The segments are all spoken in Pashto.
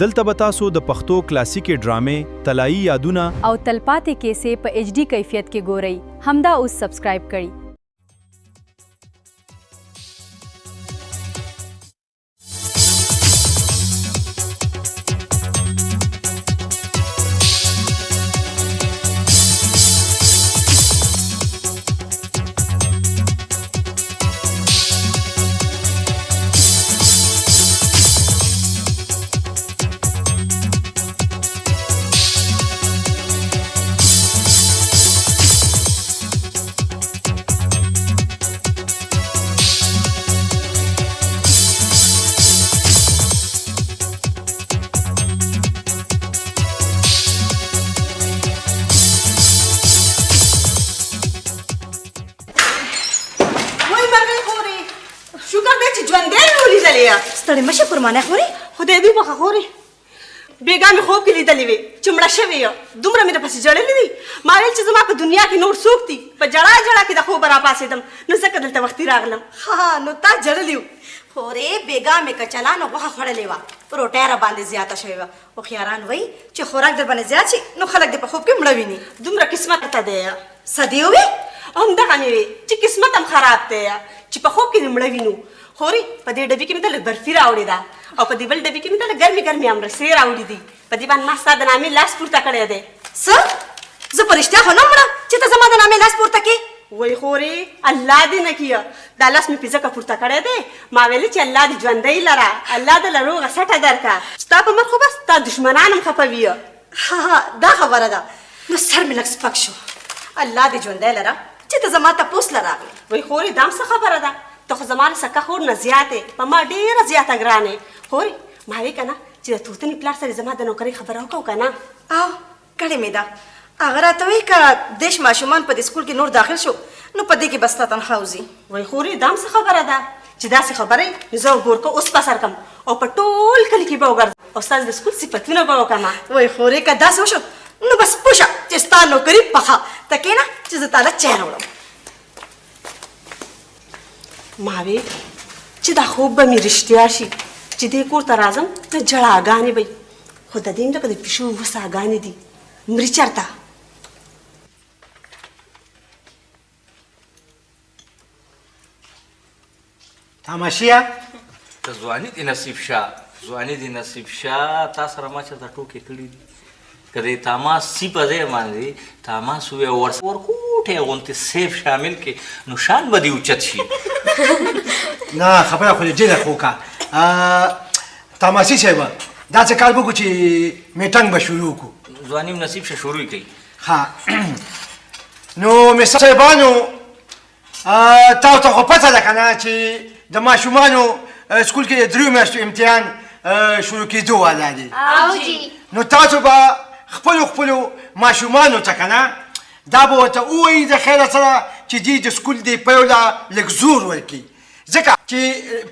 دلته به تاسو د پښتو کلاسیکي ډرامې طلایي یادونه او تلپاتې کیسې په ایچ ډي کیفیت کې ګورئ. همدا اوس سبسکرایب کړئ. ستړې مشه پرمانه خوري خدای دې وخه خوري بیګا مې خوب کې لیدلې وې چې مړه شوې یم دومره مې درپسې ژړلې دي ما ویل چې زما په دنیا کې نور څوک دي په ژړا ژړا کې د خوبه راپاڅېدم نو ځکه دلته وختي راغلم ها نو تا ژړلې وو خورې بیګا مې کچلا نو غوښه خوړلې وه روټۍ را باندې زیاته شوې وه هوښیاران وایي چې خوراک در باندې زیات شي نو خلک دې په خوب کې مړه ویني دومره قسمت ته دی څه دې ووې همدغه مې وې چې قسمت هم خراب دی چې په خوب کې دې مړه وینو خوري په دې ډبي کې مې ته لږ برفي راوړې ده او په دې بل ډبي کې مې ته لږ ګرمې ګرمې امرسې راوړي دي په دې باندې ما ستا د نامې لاس پورته کړی دی څه زه په رښتیا خو نه مړه چې ته زما د نامې لاس پورته کړې وای خورې الله دې نه کیه دا لاس مې پې ځکه پورته کړی دی ما ویلې چې الله دې ژوندی لره الله دې له روغه سټه درکړه ستا په مرخ خو بس ستا دښمنان هم خفه وي ها دا خبره ده نو سر مې لږ سپک شو الله دې ژوندی لره چې ته زما تپوس له راغلې وای خورې دا هم څه خبره ده ته خو زما له سکه خور نه زیاتې په ما ډېره زیاته ګرانې خورې ما وی که نه چې د توتنې پلار سره زما د نوکرۍ خبره وکړو که نه او کړې مې ده هغه راته وایي که دېش ماشومان په دې سکول کې نور داخل شو نو په دې کې به ستا تنخوا وځي وای خورې دا هم څه خبره ده چې داسې خبره یي نو زه ګورکه اوس په سر کړم او په ټول کلي کې به وګرځم او ستاسو د سکول صفتونه به وکړم وای خورې که داسې وشو نو بس پوه شه چې ستا نوکري پخه ته کښېنه چې زه تا له چای راوړم ما وی چې دا خوب به مې رښتیا شي چې دې کور ته راځم د جړاګانې به خو د دې لکه د پیشو وساګانې دي مري چېرته تماشیا ته ځواني دې نصیب شه ځواني دې نصیب شه تا سره ما چېرته ټوکې کړي دي که د تماس سی په ځای باندې تماس ووایه ورکوټی غوندې سیف شامل کړې نو شان به دې اوچت شي نه خبره خو دې ډېره ښه وکړه تماسي صاحب دا څه کار به وکړو چې میټنګ به شروع کړو ځواني نصیب شه شروع یې کوي ها نو مستر صاحبانو تاسو ته خو پته ده که نه چې د ماشومانو سکول کې د 3 میاشتو امتحان شروع کېدو والا دی نو تاسو به خپلو ماشومانو ته که نه دا به ورته ووایي د خیره سره چې دوی د سکول د پیو له لږ زور ورکړي ځکه چې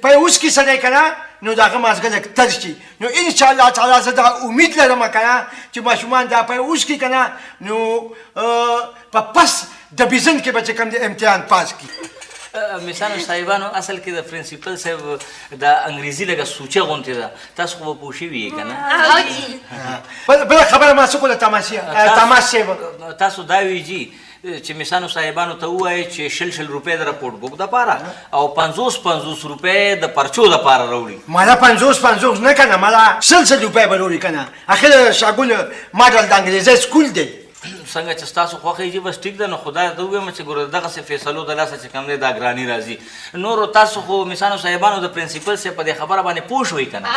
پی وڅکي سړی که نه نو د هغه مازګه لږ تر شي نو انشاءالله تعالی زه دغه امید لرم که نه چې ماشومان دا پی وڅکي که نه نو په پس ډیویژن کې به چې کوم د امتحان پاس کړي میسانو صاحبانو اصل کې د پرنسپل صاحب د انګریزي لږه سوچه غوندې ده تاسو خو به پوه شوي یې که نه بله خبره ما څه کوله تماس صاحب تاسو دا وی جي چې میسانو صاحبانو ته ووایئ چې 100 روپۍ د رپورټ بک دپاره او 50 روپۍ د پرچو دپاره راوړي مالا 50 نه که نه مالا 100 روپۍ به راوړي که نه اخر شاګل ماډل د انګریزۍ سکول دی څنګه چې ستاسو خوښه یې بس ټیک ده نو خدای ته ووایم چې ګوره دغسې فیصلو د لاسه چې کوم دی دا ګراني راځي نورو تاسو خو میسانو صاحبانو د پرنسپل صاحب په دې خبره باندې پوه شوئ که نه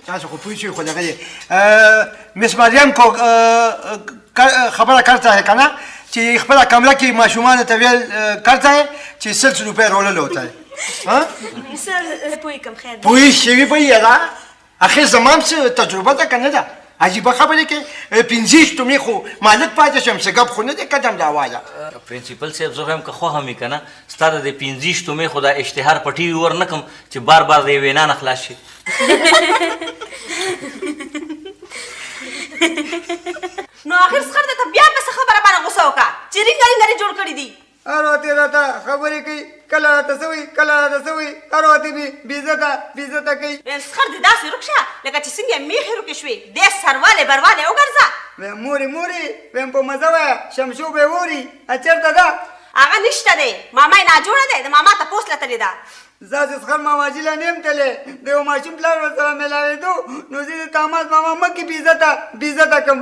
تاسو خو پوه شوئ خو دغه دی مس مریم کو خبره کرتا ہے که نه چې خپله کمره کې ماشومانو ته ویل کرتا ہے چې 100 روپۍ راوړل ہوتا ہے سر پوهېږم خیر پوه شوي به یې ده اخر زما هم څه تجربه ده که نه ده عجیبه خبرې کې 50 تومې خو مالک پاتې شم څه ګپ خو نه دی قدم دا وایه پرنسپل صاحب زه وایم که خوښه مې که نه ستا د دې 50 تومې خو دا اشتهار په ټي وي ور نه کړم چې بار بار د یې وینا نه خلاص شي نو آخر څخه درته بیا په څه خبره باندې غوسه وکړه چې رینګه رینګه جوړ کړي دي راته خبرې کوي کله راته څه وایي کله راته څه وایي هر وخت یې بېعزته کوي سخر دې داسې روک شه لکه چې څنګه میخې روکې شوې دې سروالی بروالی وګرځه ویم مورې ویم په مزه وایه شمشو به یې اوري چېرته ده هغه نشته دی ماما یې ناجوړه دی د ماما تپوس لتلې ده زه چې سخر ماماجي له نه یم تللی د یو ماشوم پلار ورسره میلاوېدو نو زه د تاماس ماما مکې بېعزته کړم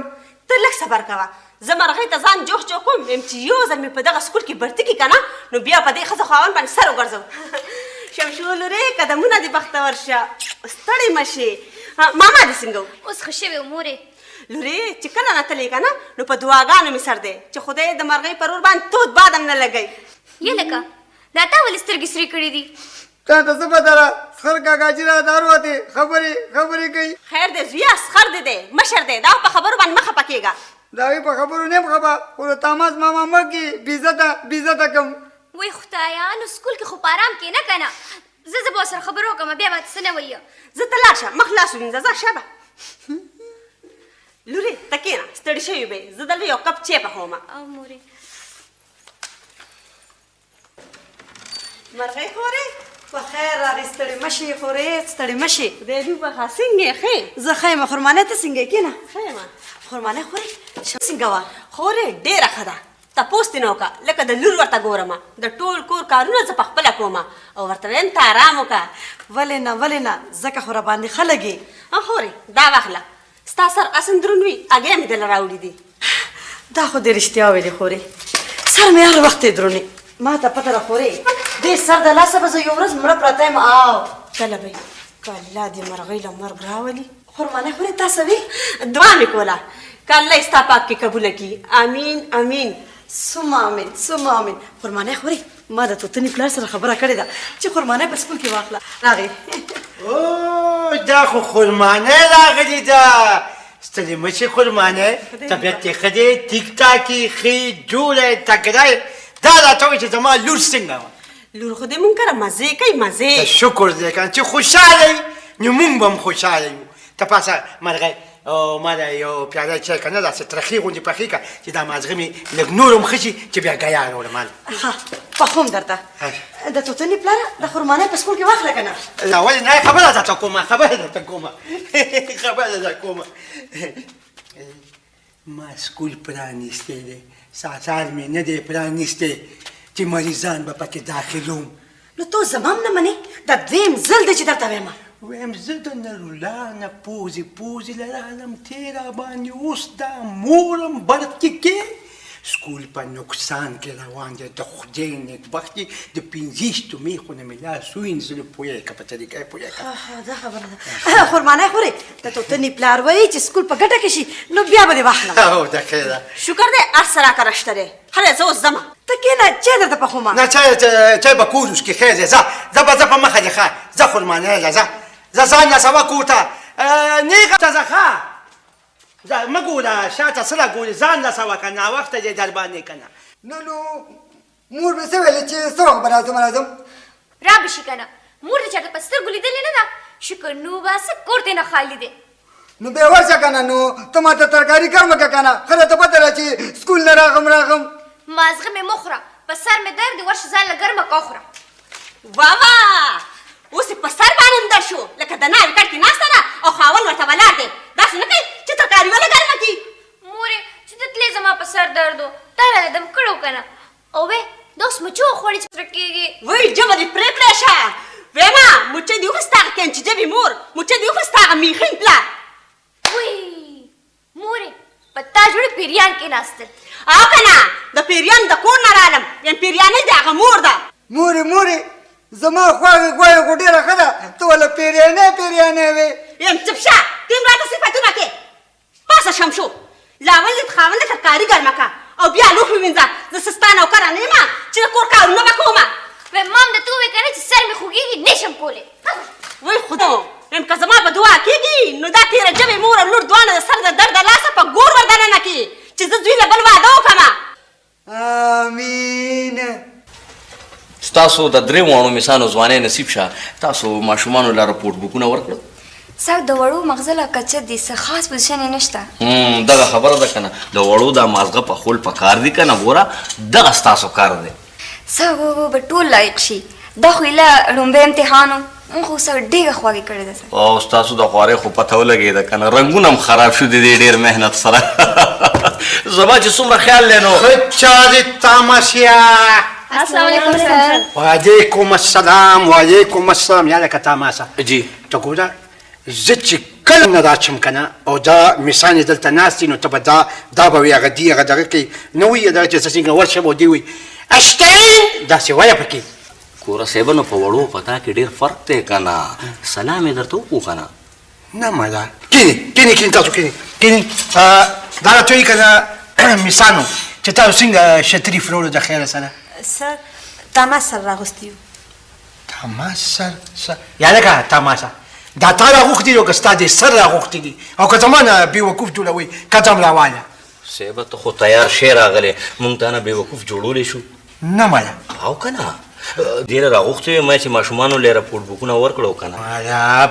ته لږ صبر کوه زه مرغۍ ته ځان جوخ کوم یم چې یو ځل مې په دغه سکول کې برتي کړي که نه نو بیا په دې ښځه خاوند باندې سر وګرځوم شمشو لورې قدمونه دې بختور شه ستړې مه شې ماما دې څنګه اوس ښه شوې وه مورې لورې چې کله نه تلې که نه نو په دعاګانو مې سر دی چې خدای د مرغۍ پر اور باندې تود باد هم نه لګوي یا لکه دا تا ولې سترګې سرې کړې دي تا ته څه پته ده سخر کاکاجي راته هر وخت خبرې کوي خیر دی زویه سخر دی دی مشر دی دا په خبرو باندې مه خفه کېږه د هغوی په خبرو نه یم خفه خو د تاماس ماما مکې بېعزته کړم وای خدایا نو سکول کې خو په ارام کښېنه که نه زه به ورسره خبرې وکړم بیا به څه نه وایي زه ته لاړ شه مخ لاس ووینځه ځه شابه لورې ته کښېنه ستړې شوې به زه دلته یو کپ چای پخوم او مورې مرغۍ خورې په خیر راغی ستړې مه شي خورې ستړې مه شي خدای دې وبخه څنګه یې ښې زه ښه یم خرمانۍ ته څنګه یې کښېنه ښه یم خرمانۍ خورې څنګه وه خورې ډېره ښه ده تپوس دې نه وکړه لکه د لور ورته ګورم د ټول کور کارونه زه پخپله کوم او ورته ویم ته ارام وکړه ولې نه ځکه خو راباندې ښه لګي خورې دا واخله ستا سر اسن دروند وي هګۍ مې دله راوړي دي دا خو دې رښتیا ویلې خورې سر مې هر وخت یې درونې ما ته پته ده خورې دې سر د لاسه به زه یو ورځ مړه پرته یم او کله به که الله دې مرغۍ له مرګ راولي خرمانۍ خورې تا څه وي دعا مې کوله که الله یې ستا پاک کې قبوله کړي امین ثم امین خرمانۍ خورې ما د توتني پلار سره خبره کړې ده چې خرمانۍ په سکول کې واخله راغی او دا خو خرمانۍ راغلې ده ستړې مه شي خرمانۍ طبیعت یې ښه دی ټیک ټاکي ښې جوړه تکړه دا راته وایي چې زما لور څنګه وه لور خو دې مونږ کره مزې کوي مزې شکر دی که چې خوشحاله یي نو مونږ به هم خوشحاله یو ته پاسه مرغۍ ما د یو پیاله چای که نه داسې ترخې غوندې پخې کړه چې دا مازغه مې لږ نور هم ښه شي چې بیا ګیا راوړم ښه پخوم درته د توتني پلاره د خرمانۍ په سکول کې واخله که نه ولې نه خبره درته کومه ما سکول پرانیستی دی ساعتار مې نه دی پرانیستی چې مریضان به پکې داخلوم نو تو زما هم نه منې دا دویم ځل دی چې درته وایم ویم زه د نرولا نه پوزې لرالم تېره باندې اوس دا مورم برقې کې سکول په نقصان کې روان دی د خدای نېکبختي د 25 میخونه مې لاس ووینځلو پوهېږه په طریقه یې پوهېږه دا خبره ده خرمانۍ خورې د توتني پلار وایي چې سکول په ګټه کې شي نو بیا به دې واخلم او د خیره شکر دی هر څه راکره شته دی هله زه اوس ځمه ته کښېنه چای درته پخومه نه چای به کور اوس کې خیر دی ځه به زه په مخه دې ښه ځه خرمانۍ ځه ځان نه سبا کور ته نیغه ته ځه ښه مه ګوره شاته څه راګورې ځان له سوه که ناوخته دی در باندې که نه نو مور مې څه ویلې چې څه وخت به راځم را به شي که نه مور دې چاته په سترګو لیدلې نه ده شکر نو به څه کور دې نه خالي دی نو بیا ورشه که نه نو ته ماته ترکاري کار مه که نه ښه راته پته ده چې سکول نه راغم مازغه مې مه خوره په سر مې درد دی ورشه ځان له ګرمه کا خوره واه اوس یې په سر باندې هم در شو لکه د ناوې کټ کې ناسته ده او خاوند ورته ولاړ دی داسې نه کوي چې ترکاري وله ګرمه کړي مورې چې ته تلې زما په سر درد و تا راله دم کړو که نه او وې دا اوس مچو خوړې چې تره کېږي وای جبه دې پرې کړه شه ویما مچه دې وخېسته هغه کنچجبې مور مچه دې وخېسته هغه میخین پلار وی مورې په تا جوړې پیریان کېناستل او که نه د پیریانو د کور نه رالم یم پیریانۍ د هغه مور ده مورې زما خواږه خو ډېره ښه ده ته وله پیریانۍ وې یم چپ شه ته هم راته صفتونه کې پاسه شمشو لاول دې خاونده ترکاري ګرمه که او بیا لوښي ووینځه زه څه ستا نوکره نه یم چې د کور کارونه به کومه وی مام درته ووایې که نه چې سر مې خوږېږي نشم کولی وای خدا یم که زما په دعا کېږي نو دا تېره ژبې مور او لور دواړه د سر د درد د لاسه په ګور ور دننه کړي چې زه دوی له بل واده وکړمه امین ستاسو د درې واړو میسانو ځوانۍ نصیب شه تاسو ماشومانو له رپورټ بکونه ورکړل سر د وړو مغزه لا کچه دي څه خاص پوزیشن یې نشته دغه خبره ده که نه د وړو دا مازغه پخول پکار دي که نه ګوره دغه ستاسو کار دی سه به ټول لایق شي دا خو ایله لومبی امتحان و مونږ خو سره ډېره خواري کړې ده سر او ستاسو د خوارۍ خو پته ولګېده که نه رنګونه هم خراب شو د دې ډېر محنت سره زما چې څومره خیال دی نو خچا دې تاماسیا السلام علیکم سر وعلیکم السلام وعلیکم السلام یا لکه تاماسا جی ته ګوره زه چې کله نه راشم که نه او دا مثال یې دلته ناست دي نو ته به دا به وي هغه دي هغه دغه کوي نه وي دغه چې زه څنګه ورشم او دې وي اشتین داسې وایه پکې کوره صاحبه نو په وړو پتا کې ډېر فرق دی که نه سلام یې درته وکړو که نه نه مالا کینی تاسو کینی دا راته وایي که نه مثالو چې تاسو څنګه شتریف وروړو د خیره سره سر تماس سر راغوستی یو تماس سر یا لکه تماسه دا تا راغوښتي دي او که ستا دې سر راغوښتي دي او که زما نه بېوقوف جوړوئ قدم راواله صاحبه ته خو تیار شی راغلی مونږ تا نه بېوقوف جوړولی شو نه مالا او که نه دې نه راغوښتې وې ما چې ماشومانو لی رپورټ بکونه ورکړو که نه مالا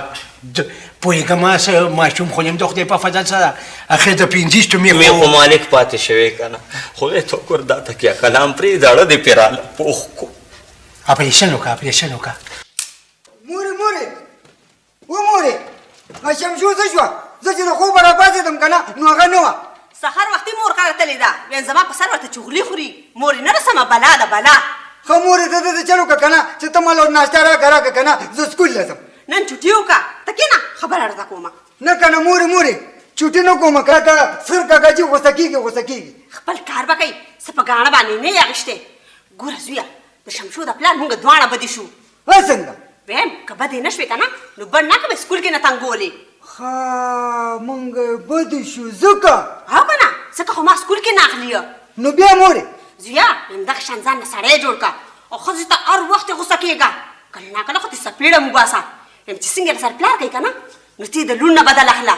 پوهېږم څه ماشوم خو یم د خدای په فضل سره اخر د پنځیشتو مې خو مالک پاتې شوی که نه خدای ته وګور دا تکیه کلام پرېږده اړه دې پرې راله پوخ کو اپریشن وکړه مورې شمشو څه شوه زه چې د خوبه راپاڅېدم که نه نو هغه نه وه سهار وختي مور کار تللی ده ویم زما په سر ورته چغلي خوري مورې نه رسمه بلا ده بلا ښه مورې ته داسې چل وکړه که نه چې ته ما له ناشته راکړه که نه زه سکول له ځم نن چوټي وکړه ته کښېنه خبره درته کومه نه که نه مورې چوټي نه کومه کاکا سر کاکا چې غوسه کېږي خپل کار به کوي څه په ګاڼه باندې نه یې اخیشتې ګوره زویه د شمشو د پلار مونږ دواړه بدې شو څنګه ویم که بدې نه شوې که نه نو بد نه که به سکول کې نه تنګولې ښه مونږ بدې شو ځکه او که نه ځکه خو ما سکول کې نه اخلي نو بیا مورې زویا یم دغه شان ځان نه سړی جوړ کړه او ښځې ته هر وخت یې غوسه کېږه کله ناکله خو دې سپېړه مو باسه یم چې څنګه یې سر پلار کوي که نه نو ته یې د لوڼ نه بدل اخله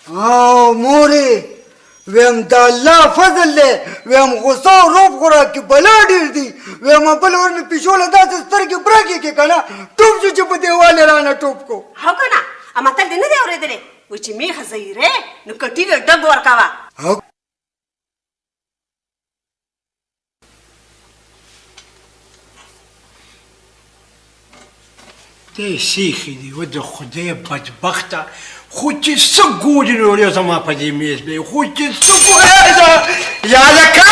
او مورې ویم دا الله فضل دی ویم غصه او روب خوراک کې بلا ډېر دي ویم بل ور مې پیشو له داسې سترګې برګې کې که نه ټوپ شو چې په دیوال یې رانه ټوپ کو او که نه متل دې نه دی اورېدلی وایي چې میخه زهیرې نو کټي له ډب ورکوه دی سیخي دي و د خدای بدبخته خو چې څه ګوري نو ورې زما په دې میز دی خو چې څه ګورې یا لکه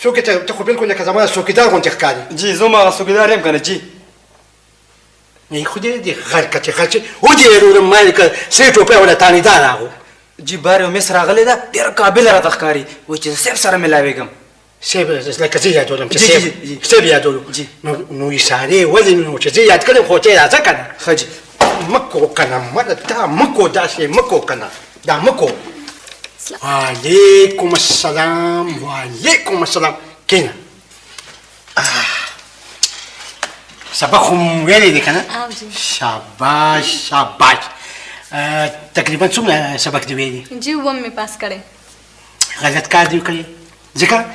څوک ته خو بلکل لکه زما څوکیدار غوندې ښکاري جی زه هم هغه څوکیدار یم که نه جی نه خدای دې غرکچې ودې وروره ما لکه سرې ټوپۍ ولا تانیدار راغو جی بار یو مس راغلی ده ډېره قابله راته ښکاري وایي چې زه صاحب سره ملاوېږم صاحب لکه زه یادولم چې صاحب یادولو نو ایسارې ولې نو چې زه یاد کړم خو ته یې راځه که نه ښه جي مکو که نه مله دا مکو داسې مکو که نه دا مکو وعلیکم السلام کینه سبق خو ویلی دی که نه شاباش تقریبا څومره سبق دی ویلی जी वो में पास करे غلط کار دی کړی ځکه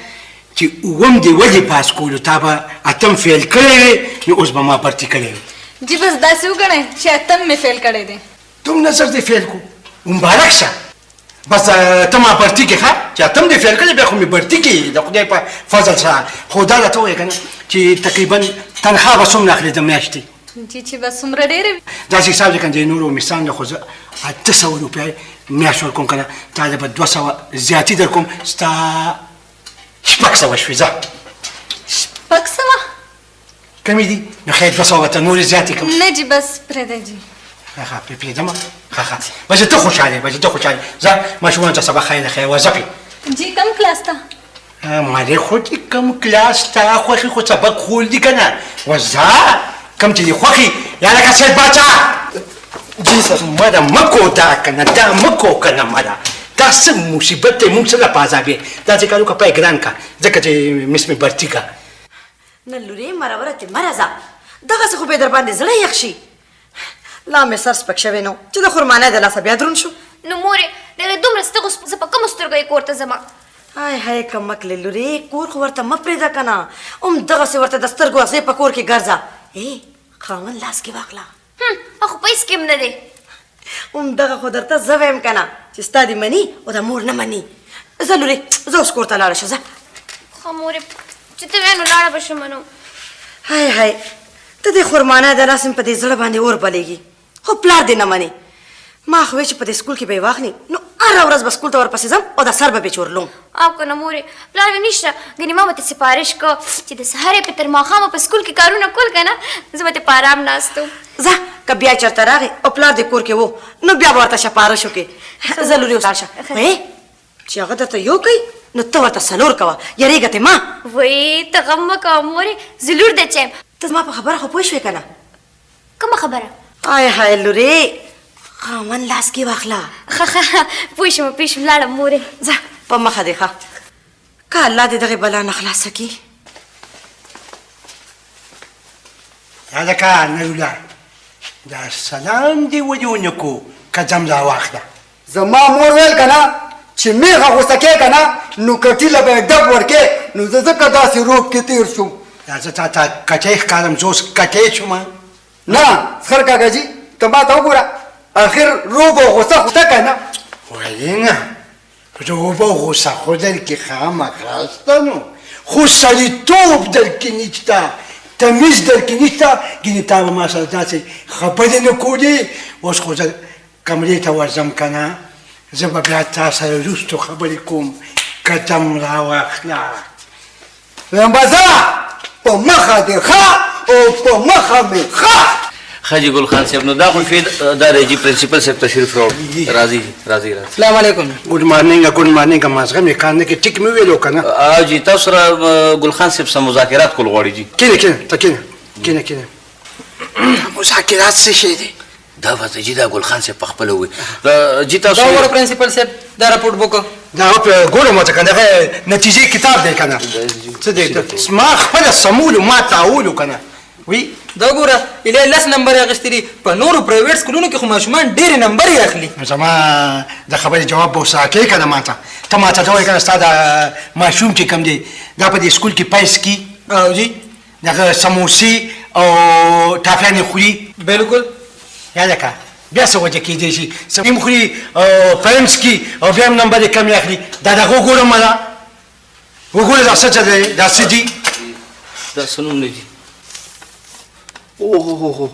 چې اووم دی ولې پاس کولو تا به اتم فیل کړی وې نو اوس به ما برتي کړی وې जी बस दासी उगणे چې اتم में फेल करे दे तुम नظر دې فیل کو مبارک شه بس ته ما برتي کې ښه چې اتم دې فیل کړی بیا خو مې برتي کې د خدای په فضل سره خو دا راته ووایه که نه چې تقریبا تنخوا به څومره اخلې د میاشتې जी چې بس څومره ډېرې داسې حساب دی که د نورو مثال نه خو زه 800 روپۍ میاشت ورکوم که نه تا له به 200 زیاتي در کوم ستا 600 شوې ځه 600 کمې دي نو خیر 200 ورته نورې زیاتې کوم نه जी بس پرېږده जी ښه پرېږدم ښه بس ته خوشحاله ځه ماشومانو ته سبق ښایي ښایي وځه پرې जी کم کلاس ته مالې خو چې کم کلاس تا خوښي خو سبق خول دي که نه وځه کم چې دې خوښي یا لکه سید باچا جی سر مره مکو دا که نه دا مکو که نه مره دا څه مصیبت دی موږ څنګه په عذابې دا چې کار وکړه پای ګران کا ځکه چې مس مې برتي کا نه لورې مرهوره ته مه راځه دغسې خو به در باندې زړه یخ شي لا مې سر سپک شوی نو چې د خرمانۍ د لاسه بیا دروند شو نو مورې دغه دومره ستغو زه په کومو سترګو یې کور ته ځمه های کمکلې لورې کور خو ورته مه پرېږده که نه دغسې ورته د سترګو اغزې په کور کې ګرځه خاوند لاس کې واخله خو پیسې کې هم نه دی دغه خو درته زه وایم که نه چې ستا دې مني او د مور نه مني ضروري زه اوس کور ته لاړه شه ځه خو مورې چې ته وایې نو لاړه به شم نو هاي هاي ته دې خرمانه د لاس مې په دې زړه باندې اور بلېږي خو پلار دې نه منې ما خو وې چې په دې سکول کې به یې واخلي نو هره ورځ به سکول ته ورپسې ځم او دا سر به بې چورلم او که نه مورې پلار مې نشته ګنې ما به ته سفارش کو چې د سهارې په تر ماښامه په سکول کې کارونه کول که نه زه به ته په ارام ناست وم ځه که بیا چېرته راغې او پلار دې کور کې و نو بیا به ورته سفارش وکړې ضروري ولاړ شه وې چې هغه درته یو کوي نو ته ورته څلور کوه یارېږه ته ما وی ته غم مه کوه مورې زه لور د چیم ته زما په خبره خو پوه شوې که نه کومه خبره آی هاي لورې خاوند لاس کې واخله ښه پوه شوم لاړم مورې ځه په مخه دې ښه که الله دې دغې بلا نه خلاصه کړي هلکه نرولا دا سلام دې ولې ونه کو که ځم راواخله زما مور ویل که نه چې میغه غوسه کې که نه نو کټیله به یې ډب ورکې نو زه ځکه داسې روب کې تېر شوم دا زه تا ته کټۍ ښکارم زه اوس کټۍ شوم نه سخر کاکاجي ته ما ته وګوره اخر روب او غوسه خو ته که نه وایي نه روب او غوسه خو درکې خامخا شته نو خو سړیتوب درکې نشته تمیز درکې نشته ګینې تا به ما سره داسې خبرې نه کولې اوس خو زه کمرې ته ورځم که نه زه به بیا تا سره وروستو خبرې کوم قدم راواخله ویم به ځه په مخه دې ښه او په مخه مې ښه خاجي ګل خان صاحب نو دا خو شوې دا رجي پرنسپل صاحب تشریف راوړ راځي السلام علیکم ګډ مارنینګ مازغه مې کار نه کې ټیک مې ویلو که نه جی تاسو سره ګل خان صاحب سره مذاکرات کول غواړي جی کینه مذاکرات څه شی دی دا وته جی دا ګل خان صاحب په خپله ووایي جی تاسو دا وګوره پرنسپل صاحب دا راپورټ بوکو دا ګورم ته که دغه نتیجې کتاب دی که نه څه دی ما خپله سمولو ما تعولو که نه وی دا وګوره ایله 10 نمبر اخیستی دي په نورو پرایویټ سکولونو کې خو ماشومان ډېرې نمبرې اخلي زما د خبرې جواب به ورسره کوې که نه ما ته ما ته ته وایې که نه ستا دا ماشوم چې کوم دی دا په دې سکول کې پیس کي او جی دغه سموسې او ټافیانې خوري بالکل یاده که بیا څه وجه کېدی شي سمیم خوري او پرمس کي او بیا هم نمبر یې کمې اخلي دا دغه وګوره مله وګوره دا څه دی دا څه دي دا څه نوم دی جی اوه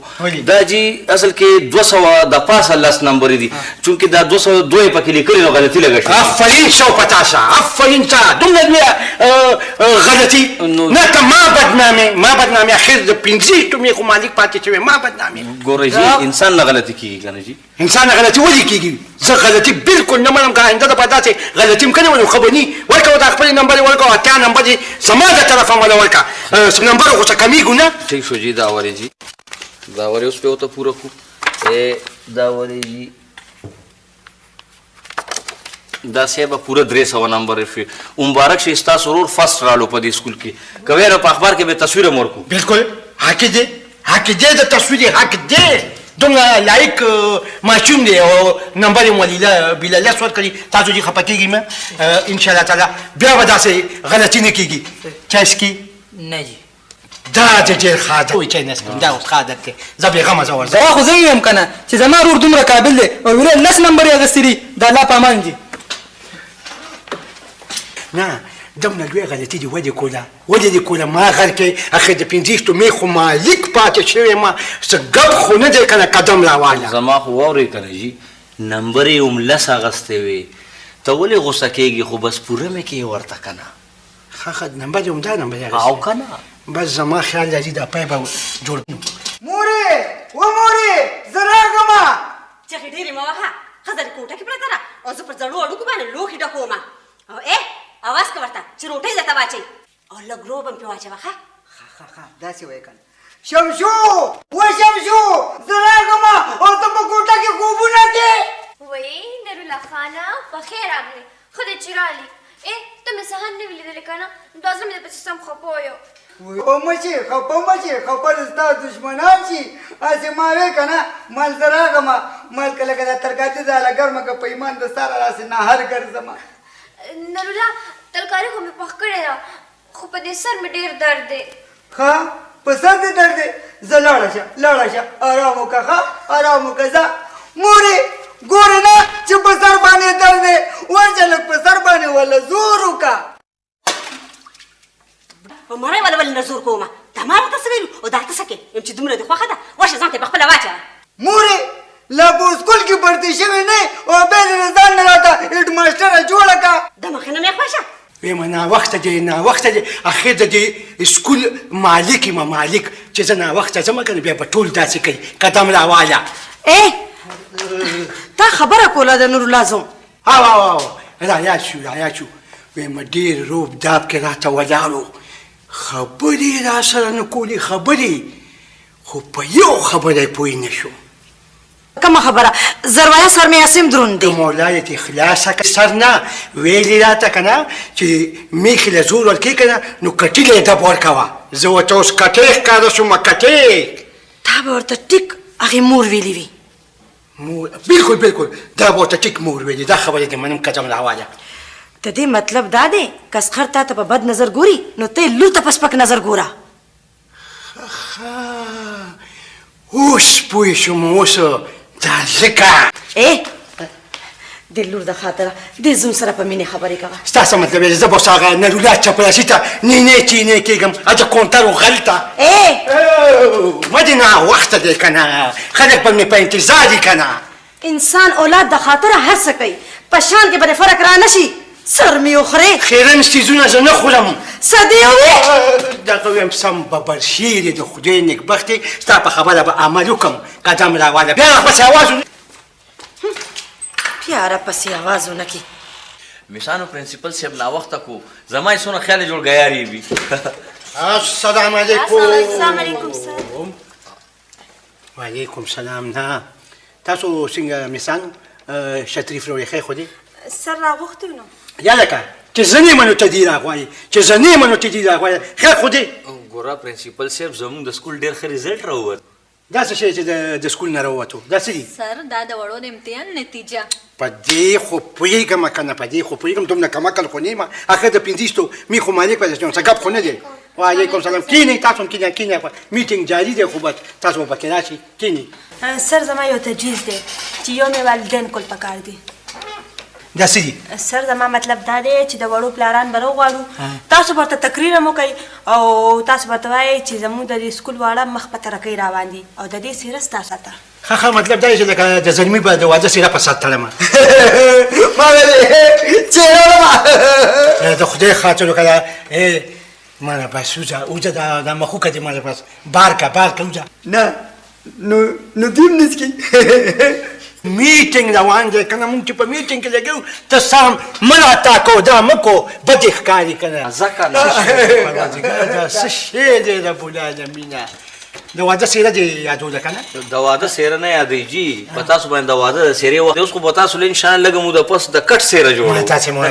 دا جی اصل کې 200 د پاسه 10 نمبر دي چونکې دا 202 پکې لیکلي نو غلطي لګه شوه آفرین 150 آفرین تا دومره لویه غلطي نه که ما بدنامي اخر د 50 مې خو مالک پاتې شوی ما بدنامي ګورئ جی انسان نه غلطي کېږي که نه جی انسان نه غلطي ولې کېږي زه غلطي بالکل نه منم که آینده دپاره داسې غلطي م کنې ولې خبرني ورکوه دا خپلې نمبر یې ورکوه اتیا نمبر یې زما د طرفه مله ورکه نمبر خو څه کمیږو نه ٹھیک شو جی داوري جی داوري اوس په وته پوره کو داوري جی دا سیبه پوره 300 نمبر شي مبارک شي تاسو ورور فرست رالو په دې سکول کې کوي په اخبار کې به تصویر مورکو بالکل حق دې د تصویر حق دې دومره لایق ماشوم دی او نمبر یې مولیله بلاله سوت کړي تاسو دې خفه کېږئ مه انشاءالله تعالی بیا به داسې غلطي نه کېږي چای څکي نه جی دا د ډېر ښه عادت وایي چای نه څکم دا اوس ښه عادت دی زه بېغمه زه ورځم دا خو زه ویم که نه چې زما ورور دومره قابل دی او ویله 10 نمبر یې اخیستي دي د الله په امان دي نه دومره لویه غلطي دې ولې دې کوله ما غر کې اخر د 50 مې خو مالک پاتې شوی ما څه ګپ خو نه دی که نه قدم راواله زما خو واورئ که نه جي نمبر یې هم 10 اخیستی وې ته ولې غوسه کېږي خو بس پوره مې کې ورته که نه ښه نمبر یې همدا نمبر یې او که نه بس زما خیال راځي دا پای به جوړ مورې و مورې زه راغمه چغې ډېرې مه وهه ښځه دې کوټه کې پرته ده او زه پر زړو اډوکو باندې لوښي ډکوم او اواز که ورته چې روټۍ درته واچوي او لږ روب هم پرې واچوه ښه داسې وایې که نه شمشو و شمشو زه راغمه او ته په کوټه کې خوبونه کې وی نرولا خانه په خیر راغلی ښه دی چې رالي ته مې سهار نه وي لیدلی که نه دا زړه مې درپسې سم خفه یو خفه مه شي خفه د ستا دشمنان شي هسې ما وې که نه مال زه راغمه مال که لکه دا ترکاتي زاله ګرمه که په ایمان د ساره راسې نهر ګرځمه نرولا ترکاري خو مې پخ کړې ده خو په دې سر مې ډېر درد دی ښه په سر دې درد دی زه لاړه شه آرام وکړه ښه آرام وکړه ځه مورې ګورې نه چې په سر باندې درد دی ورشه لږ په سر باندې وله زور وکړه په مړی ولا ولې نه زور کومه دا ما ورته څه ویلو او دا ته څه کوې یم چې دومره دې خوښه ده ورشه ځان ته یې پخپله واچوه مورې لا په سکول کې برتي شوی نه او بیا دې ځان نه راته هیډ ماسټره جوړه کړه د مخې نه مې خوښه ویم ناوخته دی ناوخته دی اخر د دې سکول مالک یم مالک چې زه ناوخته ځم کنه بیا به ټول داسې کوي قدم راواله تا خبره کوله د نور الله زوم او رایاد شو ویم ډېر روب داب کې راته ولاړو خبرې را سره نه کولې خبرې خو په یو خبره پوه نه شو کومه خبره زروایا سر مې اسیم دروند دی مولای ته خلاصه که سر نه ویلې راته که نه چې میخې له زور ورکوي که نه نو کټیل یې ډب ورکوه زه ورته اوس کټې ښکاره شومه کټې تا به ورته ټیک هغې مور ویلي وي بالکل دا به ورته ټیک مور ویلې دا خبرې دې منم قدم راواله د دې مطلب دا دی که اسخر تا ته په بد نظر ګوري نو ته یې لور ته په سپک نظر ګوره اوس پوه شوم اوس دا ځکه د لور د خاطره د زوم سره په مینې خبرې کوه ستا څه مطلب دی زه به اوس هغه نرولا چپړاسي ته نینے چینې کېږم اجه کونتر و غل ته ما دې ناوخته دی که نه خلک به مې په انتظار دي که نه انسان اولاد د خاطره هر څه کوي په شان کې به دې فرق را نه شي سر مې وخورې خیرن څیزونه زه نه خورم څه دې ووې دغه ویم سم ببرشیر د خدای نیکبختې ستا په خبره به عمل وکړم قدم راواله بیا پسې اواز پیاره پسې اواز ونه کړي میسانو پرنسپل صاحب ناوخته کو زما یې څونه خیال جوړ ګیارې وي السلام علیکم السلام علیکم سر وعلیکم سلام نه تاسو څنګه میسانو شتریف رویخې خو دې سر راغوښتي نو یالکه چې زه نه منو ته دې راغواړي چې زه نه منو ته دې راغواړي خیر خو دې ګوره پرنسپل صاحب زموږ د سکول ډېر ښه رزلټ راووت دا څه شی چې د سکول نه راووتو دا څه دي سر دا د وړو د امتحان نتیجه په دې خو پوهېږم که نه په دې خو پوهېږم دومره کمعقل خو نه یم اخر د پنځیستو میخو مالک پیدا شوم څه ګپ خو نه دی وعلیکم سلام کینئ تاسو هم کینئ میټینګ جاري دی خو بس تاسو به پکې راشئ کینئ سر زما یو تجویز دی چې یو مې والدین کول پکار دي دا څه دي سر زما مطلب دا دی چې د وړو پلاران به راوغواړو تاسو به ورته تقریر هم وکئ او تاسو به ورته وایئ چې زموږ د دې سکول واړه مخ په ترقۍ روان دي او د دې څیره ستاسو ته ښه مطلب دا چې لکه د زلمي به د واده څیره په سر تړمه ما ویلې څیره وړمه د خدای خاطر وکړه مانا بس اوزه دا مخوکه دی مانا بس بارکه اوزه نه نو دیم نسکی میټینګ روان دی که نه مونږ چې په میټینګ کې لګیو ته سم مه راته کو دا مه کو بدې ښکاري که نه ځکه دا څه شی دی رب العالمینه د واده څیره دې یادوله که نه د واده څیره نه یادېږي په تاسو باندې د واده د څیرې وخت اوس خو به تاسو له انشاءالله لږه موده پس د کټ څیره جوړوو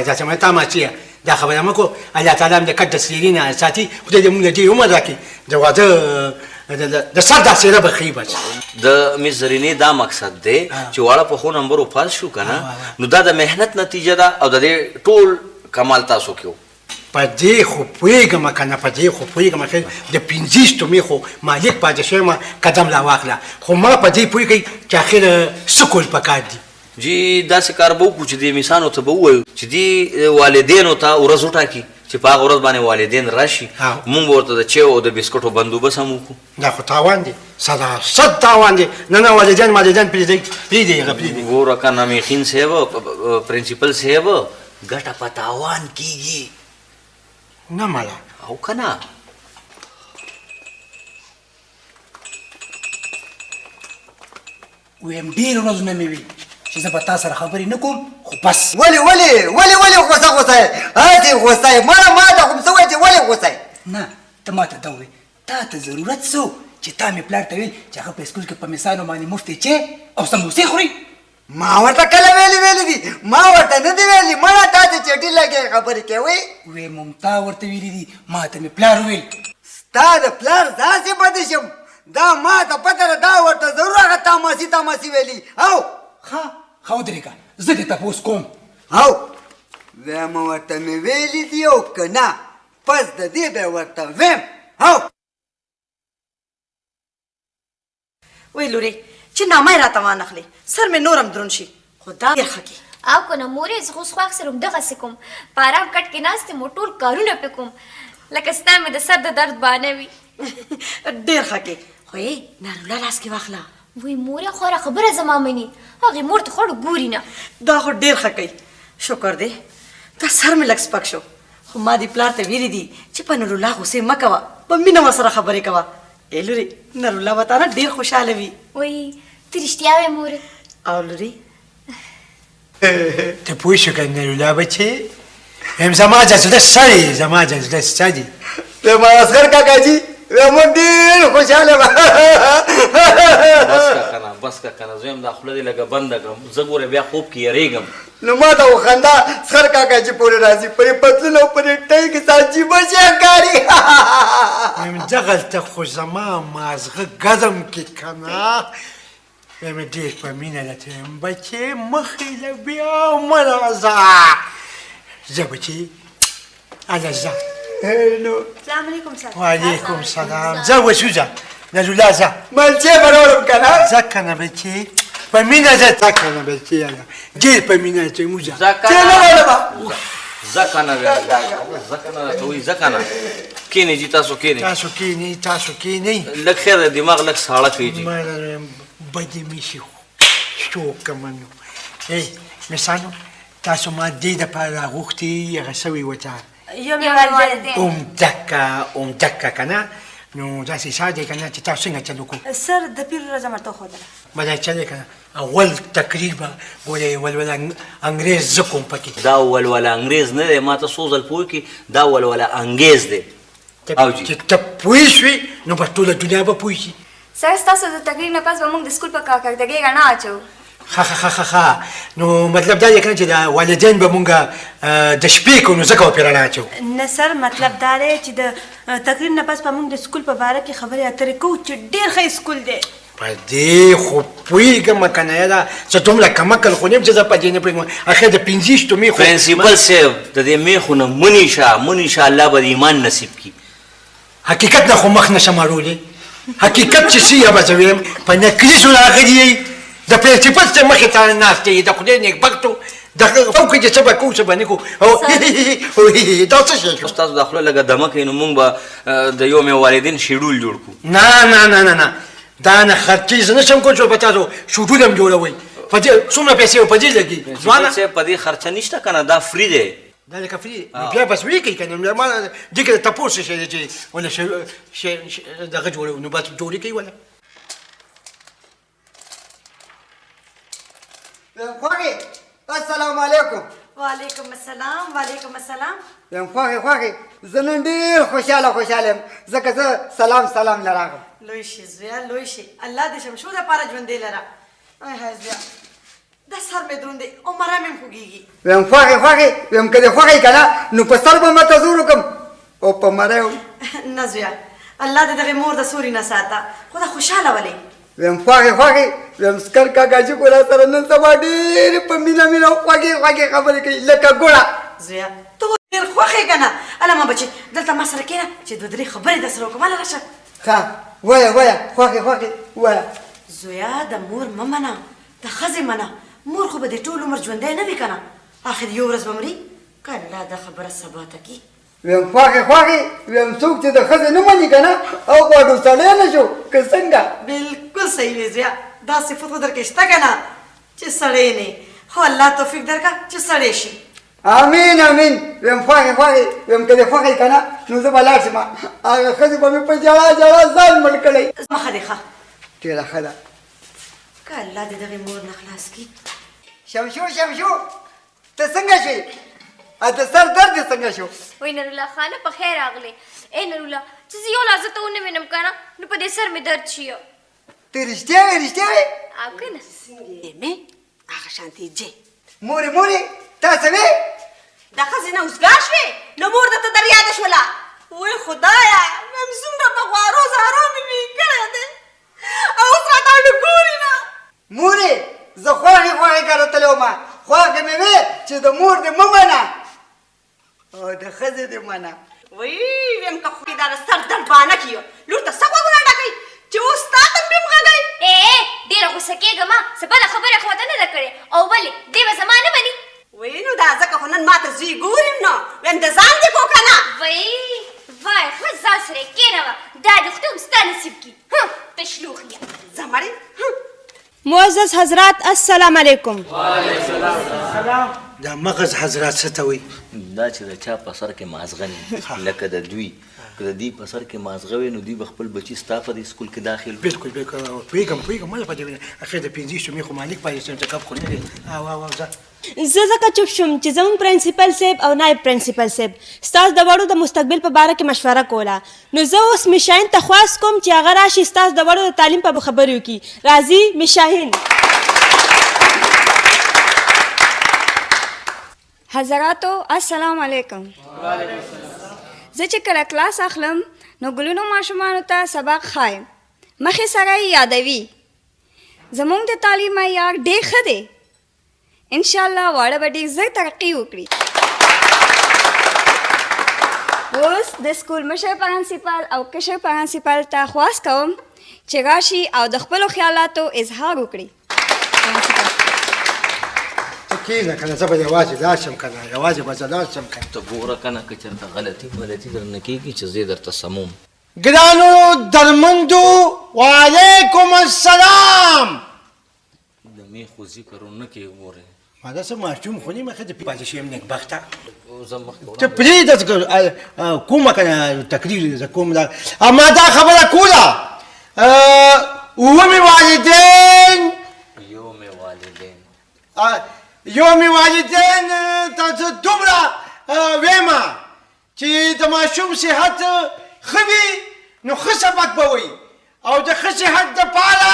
داسې مه تا ماچیه دا خبره مه کو الله تعالی هم د کټ د څیرې نه ساتي خدای دې مونږ له ډېر عمر راکړي د واده د سر دا څیره به ښیي بس د مس زرینې دا مقصد دی چې واړه په ښو نمبرو پاس شو که نه نو دا د محنت نتیجه ده او د دې ټول کمال تاسو کې په دې خو پوهېږم که نه په دې خو پوهېږم خیر د پنځیستو مې خو مالک پاتې شوی یم قدم را واخله خو ما په دې پوهېږئ چې اخر څه کول پکار دي جی داسې کار به وکړو چې دې میسانو ته به ووایو چې دې والدینو ته ورځ وټاکي چې په هغه ورځ باندې والدین راشي مونږ به ورته د چیو او د بسکټو بندوبست هم وکړو دا خو تاوان دی صد تاوان دی نه والدین پرېږدئ ګوره که نمیخین صاحب پرنسپل صاحب ګټه په تاوان کېږي نه مالا او که نه ویم ډېر ورځونه مې وي چې زه به تا سره خبرې نه کوم خو بس ولې غوسه یې هسې غوسه یې مړه ما ته خو څه وایي چې ولې غوسه یې نه ته ما ته دا ووایې تا ته ضرورت څه چې تا مې پلار ته ویل چې هغه په سکول کې په مثالو باندې مفتې چې او سموسې خوري ما ورته کله ویلي دي ما ورته نه دي ویلي مړه تا ته چټي لګې خبرې کوې وې ممتا ورته ویلي دي ما ته مې پلار ویل ستا د پلار داسې بد شم دا ما ته پته ده دا ورته ضرور هغه تاماسي ویلي او ښه ودرېږه زه دې تپوس کوم او ویم ورته مې ویلي دي او که نه پس د دې به ورته ویم او وی لورې چې نامه یې راته وانخلې سر مې نور هم دروند شي خو دا ډېر ښه کې او کنه مورې زه خو خو اکثر همدغسې کوم په ارام کټ کې ناست یم ټول کارونه پې کوم لکه ستا مې د سر د درد بانه وي ډېر ښه کې خو یې نارولا لاس کې واخله وای مورې خوره خبره زما مني هغې مور ته خوړو ګوري نه دا خو ډېر ښه کوي شکر دی دا سر مې لږ سپک شو خو ما دې پلار ته ویلي دي چې په نرولا غوسې مه کوه په مینه ورسره خبرې کوه ای لورې نرولا به تا نه ډېر خوشحاله وي وای ته رښتیا وایې مورې او لورې ته پوه شو که نرولا بچې یم زما جزله سړی زما جزله سړی ویم اصغر کاکاجي ویم ډېر خوشحاله به بس که کنه بس که کنه زه یم دا خوله دې لږه بنده کړم زه ګوره بیا خوب کې یریږم نو ما ته خندا اصغر کاکاجي پورې راځي پرې پتلون او پرې ټی کې عجیبه شی ښکاري ویم دغلته خو زما مازغه ګرم کې که نه ویم ډېر په مینه درته یم بچې مخې له بیا مه راځه ځه بچې هله ځه نو السلام علیکم سر وعلیکم سلام ځه وسوځه نرولا ځه ملچې به راوړم که نه ځه که نه بچې په مینه ځه ځه که نه بچې یاره ډېر په مینه چې موږ ځه چې نه راوړم ځه که نه ځه که نه راته وایي ځه که نه کښېنئ جي تاسو کښېنئ تاسو کښېنئ تاسو کښېنئ لږ خیر د دماغ لږ ساړه کوي جي بدې مې شي شو کمه نو ای مسانو تاسو ما دې دپاره راغوښتي هغه سوي وته یو مې والدین عمدکه که نه نو داسې حساب دی که نه چې تاسو څنګه چل وکړو سر د پیر ورځه مرته وښودله بدا چل که نه اول تقریر به ګورې ولوله انګریز زه کوم پکې دا ولوله انګریز نه دی ما ته څو ځل پوه کړي دا ولوله انګیز دی او جي چې ته پوه شوې نو په ټوله دنیا به پوه شي سر ستاسو د تقریر نه پس به موږ د سکول په کارکردګۍ رڼا اچوو ها نو مطلب دا دی که نه چې د والدین به مونږ د شپې کوو نو ځکه به پرې رڼا اچوو نه سر مطلب دا دی چې د تقریر نه پس به موږ د سکول په باره کې خبرې اترې کوو چې ډېر ښه سکول دی په دې خو پوهېږم که نه یاره زه دومره کمکل خو نه یم چې زه په دې نه پوهېږم اخر د 15 میخو پرنسپل صاحب د دې میخو نه منی شه الله به د ایمان نصیب کړي حقیقت نه خو مخ نشم اړولی حقیقت چې څه به زه ویم په نکریزو راغلي یې د پرنسپل څخه مخې ته ناست یې د خدای نیکبختو دغه فوق چې څه به کوو څه به نه کوو دا څه شی شو ستاسو د خوله لږه دمه کوي نو موږ به د یو مې والدین شیډول جوړ کړو نه دا نه خرچې زه نشم کولی چې په تاسو شوډول هم جوړوئ په دې څومره پیسې په دې لګي ځوانه صاحب په دې خرچه نشته که نه دا فری دی دا لکه فری بیا بس وی کوي که نه ما دې کې د تپوس شی دی چې ولا دغه جوړوي نو بس جوړې کوي ولا خوږې السلام علیکم وعلیکم السلام یم خوږې زه نن ډېر خوشحاله یم ځکه زه سلام لراغم لوی شي زویا لوی شي الله دې شمشو دپاره ژوندی لره ای های زویا دا سر مې دروند دی او مره مې هم خوږېږي ویم خوږې ویم که دې خوښې که نه نو په سر به ماته زور وکړم او په مره نه زویا الله دې دغې مور د سوري نه ساته خو دا خوشحاله ولې ویم خوږې ویم سکر کاکاجي کو را سره نن سبا ډېرې په مینه خوږې خبرې کوي لکه ګوړه زویا ته ډېر خوښ یې که نه اله ما بچې دلته ما سره کښېنه چې دوه درې خبرې در سره وکړم هله راشه ښه وایه خوږې وایه زویا د مور مه منه د ښځې منه مور خو به د ټول عمر ژوندی نه وي که نه آخر یو ورځ به مري که الله دا خبره ثبا ته کړي ویم خوږې ویم څوک چې د ښځې نه مني که نه او غواړو سړی نه شو که څنګه بلکل صحیح دی زویا دا صفت خو در کې شته که نه چې سړی نه خو الله توفیق درکړه چې سړی شي آمین ویم خوږې ویم که دې خوښې که نه نو زه به لاړ شم هغه ښځې به مې په ژړا ځان مړ کړی مخه دې ښه ډېره ښه ده که الله دې دغې مور نه خلاص کړي شمشو ته څنګه شوې د سر درد دې څنګه شو وای نرولا خانه په خیر راغلې ای نرولا چې زه یو لحظه ته ونه وینم که نه نو په دې سر مې درد شي ته رښتیا وې او که نه مې هغه شانتې جې مورې تا څه وې د ښځې نه اوسګار شوې نو مور درته در یاده شوله وای خدایه مم څومره په خوارو زارو مې وي کړی دی او اوس راته اړو ګوري نه مورې زه خوږې کاره تللی وم خوږې مې وې چې د مور دې مه منه او د ښځې دې منه وای ویم که خو دا د سر درد بانه کړي لور ته څه غوږونه ډکوي چې اوس تا ته مې هم غږوي ډېره غوسه کېږم څه بده خبره خو ته نه ده کړې او ولې دې به زما نه مني وای نو دا ځکه خو نن ماته زوی ګورم نو ویم د ځان دې کو که نه وای خو ځان سره یې کېنوه دا دې خدای هم ستا نصیب کړي پشلوخیه ځه مړې معزز حضرات السلام علیکم دا مغز حضرات څه ته وایي دا چې د چا په سر کې مازغه نه لکه د دوی که د دوی په سر کې مازغه وي نو دوی به خپل بچي ستا په دې سکول کې داخل بالکل بالکل پوهېږم مله په دې اخر د 5 شمې خو مالک پاتې شم چکپ خو نه دی ځه زه ځکه چوپ شوم چې زموږ پرنسپل صاحب او نایب پرنسپل صاحب ستاسو د وړو د مستقبل په باره کې مشوره کوله نو زه اوس مشاهین ته خواست کوم چې هغه راشي ستاسو د وړو د تعلیم په خبرې وکړي راځي مشاهین حضراتو السلام علیکم زه چې کله کلاس اخلم نو ګلونو ماشومانو ته سبق ښایم مخې سره یې یادوي زموږ د تعلیم معیار ډېر ښه دی انشاءالله واړه به ډېر زر ترقي وکړي اوس د سکول مشر پرنسپل او کشر پرنسپل ته خواست کوم چې راشي او د خپلو خیالاتو اظهار وکړي کېنه که نه زه به یوازې لاړ شم که نه یوازې به زه لاړ شم که ته ګوره که نه که چېرته غلطي درنه کېږي چې زه درته سموم ګرانو درمندو وعلیکم السلام د میخو ذکر نه کې ګورې ما دا څه ماشوم خو نه مخې ته پاتې شوم نیکبخته زه مخکې ته پرېږده کومه که نه تقریر زه کوم دا ما دا خبره کوله اوومې والدین یومې والدین ته زه دومره ویمه چې د ماشوم صحت ښه وي نو ښه سبق به وي او د ښه صحت دپاره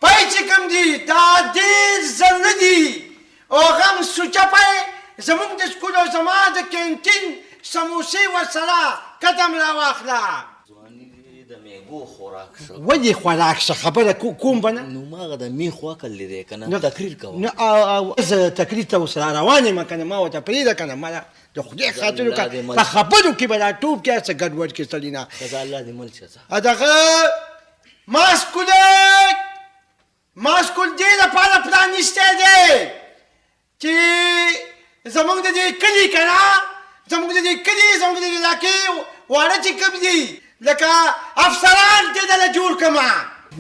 پی چې کوم دي دا ډېر زر نه دي او هغه هم سوچه پی زموږ د سکول او زما د کینټین سموسې ورسره قدم راواخله د میږو خوراک شه ولې خوراک شه خبره کوم به نه نو ما هغه د میخو عقل دی که نه تقریر کوه زه تقریر ته ورسره روان یم که نه ما ورته پرېږده که نه ما د خدای خاطر وکړه په خبرو کې به دا ټوپ کې هر څه ګډوډ کې سړي نه ښځه الله دې مل شه دغه ما سکول دې لپاره پرانیستی دی چې زموږ د دې کلي که نه زموږ د دې کلي زموږ د دې علاقې واړه چې کوم دي لکه افسران دې دله جوړ کړمه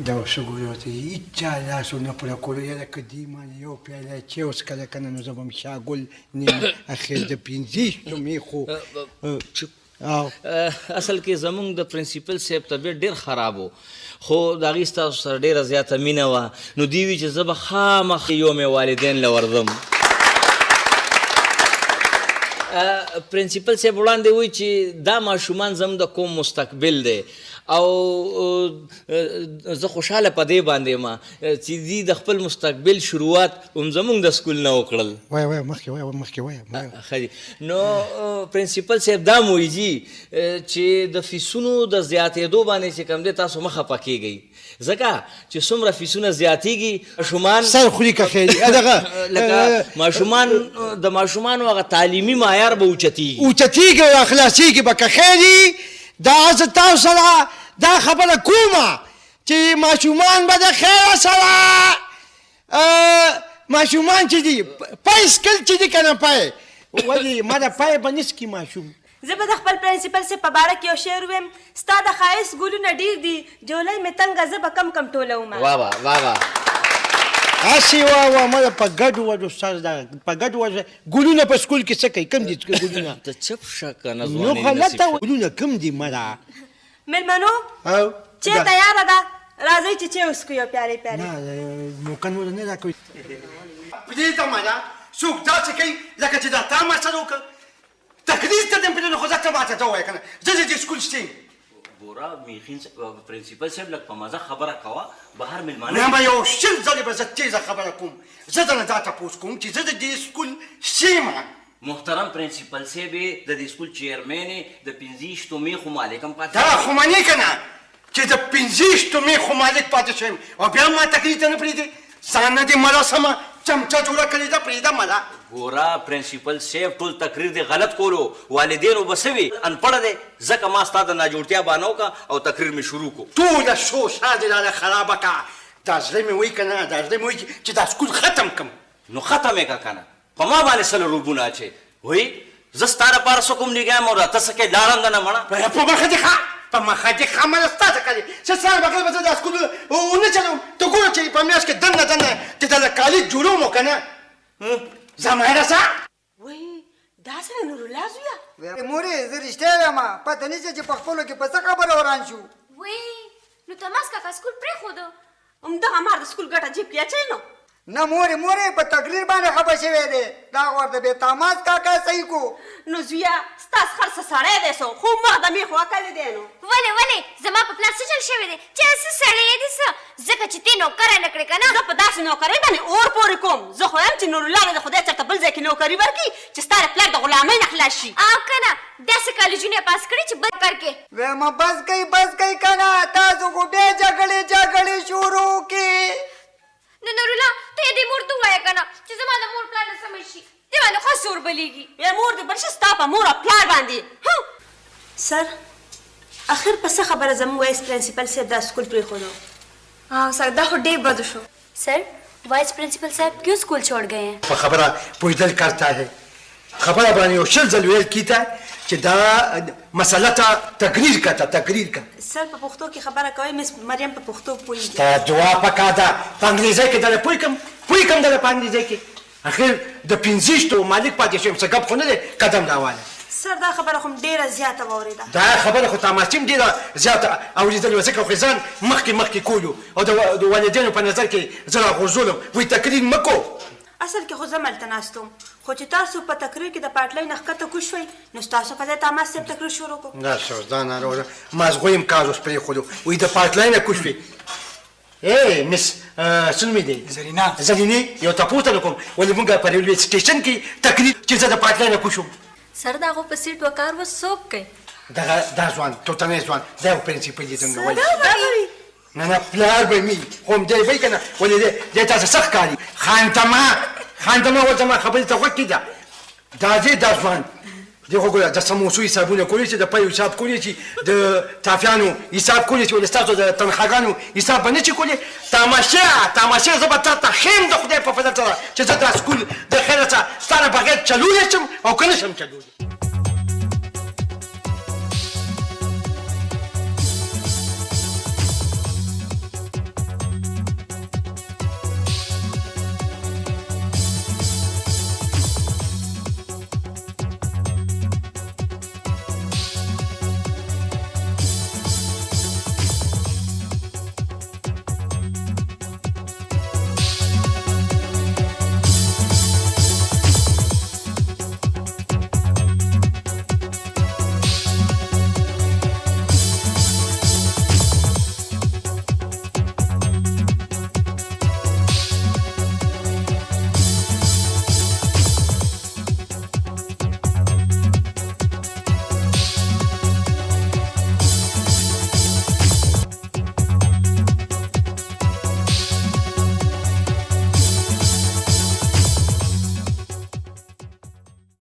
دا اوس ګورې ورته هېچا لاس ونه پوره کولو یاره که دې مانې یو پیاله چای وڅښله که نه نو زه به م شاګل نیم اخر د 15 میخو اصل کې زمونږ د پرنسپل صاحب طبیعت ډېر خراب و خو د هغې ستاسو سره ډېره زیاته مینه وه نو دوی وي چې زه به خامخ یومې والدین له ورځم پرنسپل صاحب وړاندې وایي چې دا ماشومان زموږ د قوم مستقبل دی او زه خوشحاله په دې باندې یم چې دوی د خپل مستقبل شروعات هم زموږ د سکول نه وکړل وایه مخکې وایه نو پرنسپل صاحب دا مو وایي چې د فیسونو د زیاتېدو باندې چې کوم دی تاسو مه خفه کېږئ ځکه چې څومره فیسونه زیاتېږي ماشومان سر خوري که خیر دغه لکه ماشومان د ماشومانو هغه تعلیمي معیار به اوچتېږي او اخلاصېږي به که خیر دا زه تاسو سره دا خبره کومه چې ماشومان به د خیره سره ماشومان چې دي پی سکل چې دي که نه پی ولې ما د پی به نسکي ماشوم زه به د خپل پرنسپل صاحب په باره کې یو شعر ویم ستا د ښایست ګلونه ډېر دي جولۍ مې تنګه زه به کم ټولومه هسې واه ما په ګډو وډو سر دا په ګډو وډو ګلونه په سکول کې څه کوي کوم دي ګلونه ته چپ شه که نه نو غلطه ګلونه کوم دي مره مېلمنو چای تیاره ده راځئ چې چای وڅښو یو پیالې نه موقع نوره نه راکوي پرېږده ماده څوک داسې کوي لکه چې دا تا ما سره وکړه تقریر ته دم پرېږده خو ځه ته ماته ته ووایه که نه زه د دې سکول شتیم ګوره میخین پرنسپل صاحب لږ په مزه خبره کوه بهر مېلمانه نه به یو شل ځلې به زه تیزه خبره کوم زه درنه دا تپوس کوم چې زه د دې سکول شیمه محترم پرنسپل صاحب د دې سکول چیرمین د 15 میخو مالک هم پاتې دا خو منې که نه چې د 15 میخو مالک پاتې شویم او بیا ما تقریر ته نه پرېږدې ځان نه دې مله سمه چمچه جوړه کړې ده پرېږده مله ګوره پرنسپل صاحب ټول تقریر دې غلط کولو والدینو به څه وي انپړه دی ځکه ما ستا د ناجوړتیا بانه وکړه او تقریر مې شروع کړو ټوله شوشا دې راله خرابه کړه دا زړه مې وایي که نه دا زړه مې وایي چې دا سکول ختم کړم نو ختمې کا کنه په ما باندې سل روبونه اچي وای زه ستاره پار سکوم نیګم او راته سکه دارنګ نه مړه په مخه دې ښه په مخه دې ښه مله ستاسو کوي چې سره بغل به زه د سکول ونه چلوم ته ګوره چې په میاشت کې دنه چې دا کالج جوړوم کنه زمایره سا وای دا څنګه نور الله زویا مورې زه رښتیا وایم پته نشته چې په خپلو کې په څه خبره وران شو وای نو تماس کاکا سکول پرېښودو همدغه مار د سکول ګټه جیب کې اچوي نو نه مورې په تقریر باندې خبر شوی دی دا ورته بې تماس کاکا صحیح کو نو زویا ستاسو خرڅه سړی دی سو خو مخ د میخ وکلی دی نو ولې زما په پلار څه چل شوی دی چې څه سړی دی څه ځکه چې تی نوکره نه کړې که نه زه په داسې نوکرۍ باندې اور پورې کوم زه خو یم چې نورالله د خدای چېرته بل ځای کې نوکري ورکړي چې ستا د پلار د غلامۍ نه خلاص شي او که نه داسې کالجونه یې پاس کړي چې بد کار کې ویمه بس کوي که نه تاسو خو بیا جګړې شروع کې نو نورالله ته یې دې مور ته ووایه که نه چې زما د مور پلار نه سمه شي دې باندې خاص اور بلیږي بیا مور دې بل شي ستا په مور او پلار باندې सर आखिर په څه خبره زموږ وایس پرنسپل صاحب دا سکول پرېښودو सर دا خو ډېر بد شو सर वाइस प्रिंसिपल साहब क्यों स्कूल छोड़ गए हैं په خبره پوهېدل کرتا ہے خبره باندې یو شل ځل ویل کیته چې دا مسله ته تقریر کا سر په پښتو کې خبره کوي مس مریم په پښتو پوهېږي تا دعا پکا ده په انګریزۍ کې دله پوه کم دله په انګریزۍ کې اخر د پنځیشتو مالک پاتې شوم څه ګپ خو نه دی قدم راواله سر دا خبره خو ډیره زیاته واورېده دا خبره خو تاماسیم ډېره زیاته اورېدلې وه ځکه خو ځان مخکې کولو او د والدینو په نظر کې زه راغورځولم وایي تقریر مه کو اصل کې خو زه ملته ناست وم خو چې تاسو په تقریر کې د پاټلۍ نه ښکته کوز شوئ نو ستاسو په ځای تاماس صاحب تقریر شروع کړو نه دا ناروغه مازغو یې کاروس پرېښودو وایي د پاټلۍ نه کوز شوې ای مس څه نومې دی زرینې یو تپوس ته کوم ولې موږ په ریلوې سټیشن کې تقریر چې زه د پاټلۍ نه کوز شوم سر دا خو په سیټ وکار و څوک کوي دا ځوان توتنی ځوان دا یو پرنسپل یې څنګه وایي نه پلار به مي خو همدې وایي که نه ولې دی تاسو سخت کاري خانتما ورته ما خبرې ته غوږ کېږده دا ځوان دی خو ګوره د سموسو حسابونه کولی چې د پیو حساب کولی چې د تافیانو حساب کولی چې ولې ستاسو د تنخواګانو حساب به نه چې کولی تماشا زه به تا ته ښیم د خدای په فضل سره چې زه دا سکول د خیره څخه ستا نه بغیر چلولی شم او که نه شم چلولی